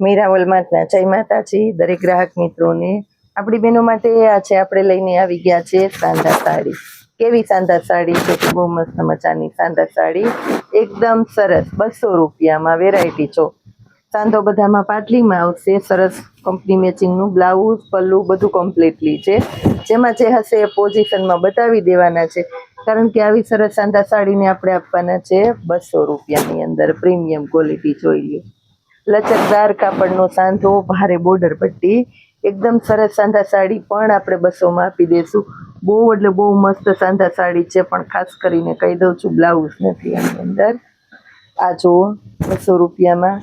મીરાવલ માતના જય માતાજી દરેક ગ્રાહક મિત્રોને। આપણી બહેનો માટે આ છે આપણે લઈને આવી ગયા છે સાંધા સાડી। કેવી સાંધા સાડી છે કે બહુ મસ્ત મજાની સાંધા સાડી, એકદમ સરસ 200 રૂપિયામાં વેરાયટી જો। સાંધો બધામાં પાટલીમાં આવશે, સરસ કંપની મેચિંગનું બ્લાઉઝ પલ્લુ બધું કમ્પ્લીટલી છે। જેમાં જે હશે એ પોઝિશનમાં બતાવી દેવાના છે, કારણ કે આવી સરસ સાંધા સાડીને આપણે આપવાના છે 200 રૂપિયાની અંદર। પ્રીમિયમ ક્વોલિટી જોઈ લો, લચકદાર કાપડનો સાંધો, ભારે બોર્ડર પટ્ટી, એકદમ સરસ સાંધા સાડી પણ આપણે 200માં આપી દઈશું। બહુ એટલે બહુ મસ્ત સાંધા સાડી છે, પણ ખાસ કરીને કહી દઉં છું બ્લાઉઝ નથી આની અંદર। આ જુઓ 200 રૂપિયામાં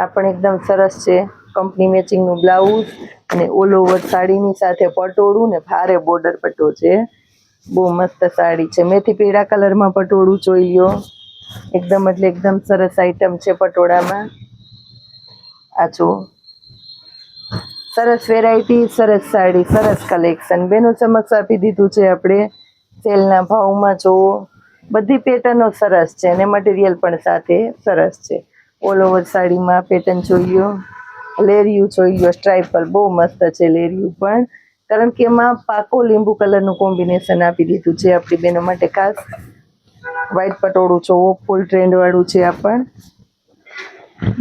આ પણ એકદમ સરસ છે, કંપની મેચિંગનું બ્લાઉઝ અને ઓલ ઓવર સાડીની સાથે પટોળું ને ભારે બોર્ડર પટ્ટો છે। બહુ મસ્ત સાડી છે, મેથી પીળા કલરમાં પટોળું જોઈ લો, એકદમ એટલે એકદમ સરસ આઈટમ છે પટોળામાં। આ જુઓ સરસ વેરાયટી, સરસ સાડી, સરસ કલેક્શન બેનો સમક્ષ આપી દીધું છે આપણે સેલના ભાવમાં। જુઓ બધી પેટર્નો સરસ છે અને મટીરિયલ પણ સાથે સરસ છે। ઓલ ઓવર સાડીમાં પેટર્ન જોઈ લો, લેરિયું જોઈ લો, સ્ટ્રાઇપલ બહુ મસ્ત છે લેરિયું પણ, કારણ કે એમાં પાકો લીંબુ કલરનું કોમ્બિનેશન આપી દીધું છે આપણી બહેનો માટે ખાસ। વ્હાઈટ પટોળું જોવો, ફૂલ ટ્રેન્ડ વાળું છે આ પણ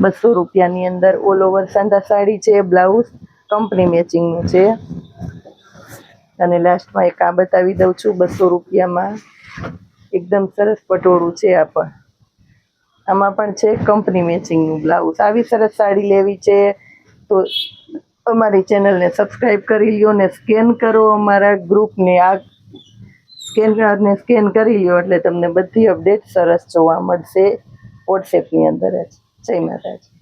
200 રૂપિયાની અંદર। ઓલ ઓવર સાંધા સાડી છે, બ્લાઉઝ કંપની મેચિંગનું છે। અને લાસ્ટમાં એક આ બતાવી દઉં છું 200 રૂપિયામાં, એકદમ સરસ પટોળું છે આ પણ, આમાં પણ છે કંપની મેચિંગનું બ્લાઉઝ। આવી સરસ સાડી લેવી છે તો અમારી ચેનલને સબસ્ક્રાઈબ કરી લ્યો ને સ્કેન કરો અમારા ગ્રુપને, આ સ્કેન કરી લ્યો એટલે તમને બધી અપડેટ સરસ જોવા મળશે વોટ્સએપની અંદર જ। જય માતાજી।